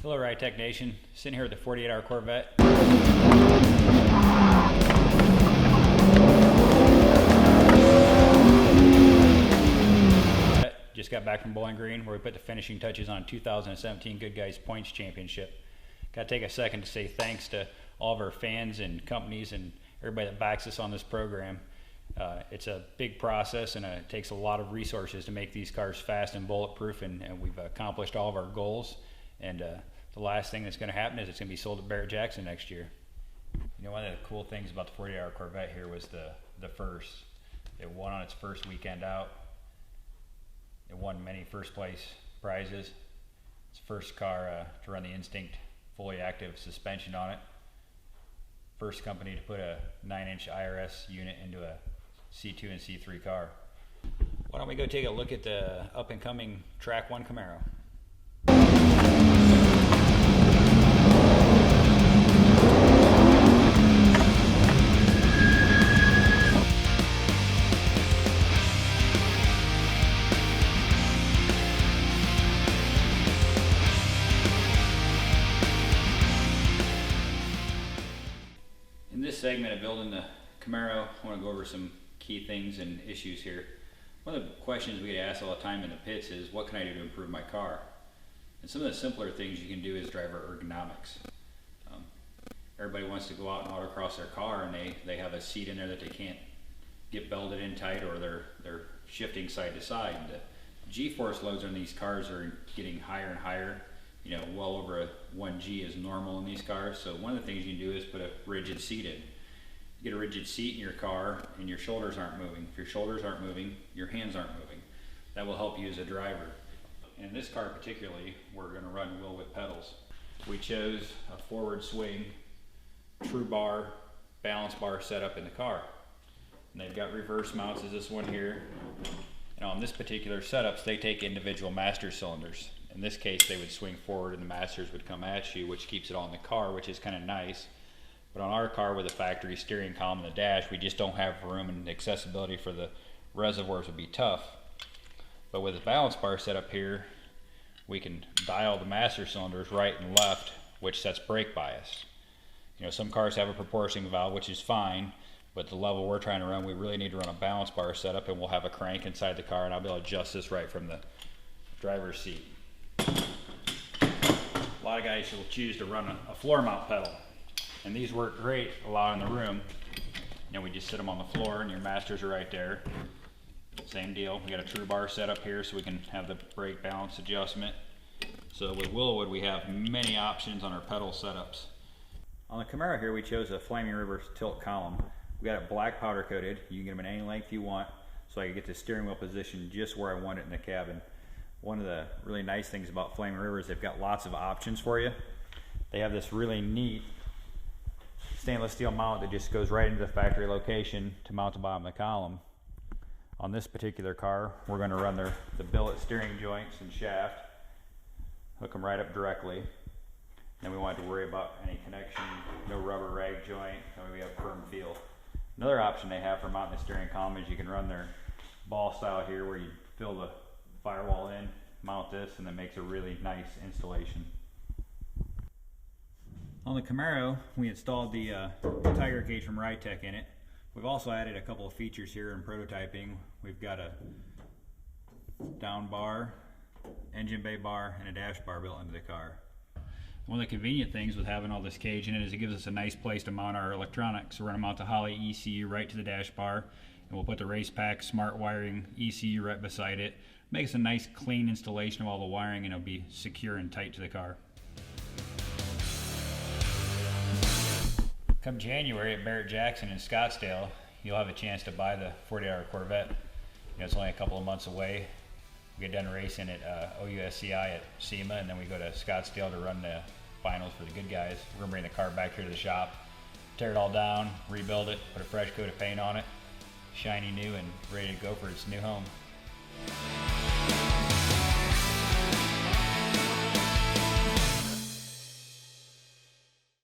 Hello Ridetech Nation, sitting here with the 48 Hour Corvette. Just got back from Bowling Green where we put the finishing touches on 2017 Good Guys Points Championship. Got to take a second to say thanks to all of our fans and companies and everybody that backs us on this program. It's a big process and it takes a lot of resources to make these cars fast and bulletproof, and we've accomplished all of our goals. And the last thing that's going to happen is it's going to be sold at Barrett-Jackson next year. You know, one of the cool things about the 48 Hour Corvette here was the first. It won on its first weekend out. It won many first place prizes. It's the first car to run the Instinct fully active suspension on it. First company to put a 9-inch IRS unit into a C2 and C3 car. Why don't we go take a look at the up and coming Track 1 Camaro. In this segment of building the Camaro, I want to go over some key things and issues here. One of the questions we get asked all the time in the pits is, what can I do to improve my car? And some of the simpler things you can do is driver ergonomics. Everybody wants to go out and autocross their car and they have a seat in there that they can't get belted in tight, or they're shifting side to side. The G-force loads on these cars are getting higher and higher. You know, well over a 1G is normal in these cars. So one of the things you can do is put a rigid seat in. You get a rigid seat in your car and your shoulders aren't moving. If your shoulders aren't moving, your hands aren't moving. That will help you as a driver. In this car particularly, we're going to run wheel whip pedals. We chose a forward swing, true bar, balance bar setup in the car. And they've got reverse mounts as this one here. And on this particular setups, they take individual master cylinders. In this case, they would swing forward and the masters would come at you, which keeps it on the car, which is kind of nice. But on our car with a factory steering column and the dash, we just don't have room, and accessibility for the reservoirs would be tough. But with the balance bar setup here, we can dial the master cylinders right and left, which sets brake bias. You know, some cars have a proportioning valve, which is fine, but the level we're trying to run, we really need to run a balance bar setup, and we'll have a crank inside the car, and I'll be able to adjust this right from the driver's seat. A lot of guys will choose to run a floor mount pedal, and these work great a lot in the room. You know, we just sit them on the floor and your masters are right there. Same deal, we got a true bar set up here so we can have the brake balance adjustment. So with Willowwood we have many options on our pedal setups. On the Camaro here we chose a Flaming River tilt column. We got it black powder coated. You can get them in any length you want, so I can get the steering wheel position just where I want it in the cabin. One of the really nice things about Flaming River is they've got lots of options for you. They have this really neat stainless steel mount that just goes right into the factory location to mount the bottom of the column. On this particular car, we're going to run the billet steering joints and shaft, hook them right up directly. Then we want to worry about any connection, no rubber rag joint, and we have firm feel. Another option they have for mounting the steering column is you can run their ball style here, where you fill the firewall in, mount this, and that makes a really nice installation. On the Camaro, we installed the Tiger cage from Ridetech in it. We've also added a couple of features here in prototyping. We've got a down bar, engine bay bar, and a dash bar built into the car. One of the convenient things with having all this cage in it is it gives us a nice place to mount our electronics. So we're going to mount the Holley ECU right to the dash bar, and we'll put the Race Pack smart wiring ECU right beside it. Makes a nice clean installation of all the wiring, and it'll be secure and tight to the car. Come January at Barrett-Jackson in Scottsdale, you'll have a chance to buy the 48 Hour Corvette. You know, it's only a couple of months away. We get done racing at OUSCI at SEMA, and then we go to Scottsdale to run the finals for the good guys. We're going to bring the car back here to the shop, tear it all down, rebuild it, put a fresh coat of paint on it, shiny new and ready to go for its new home.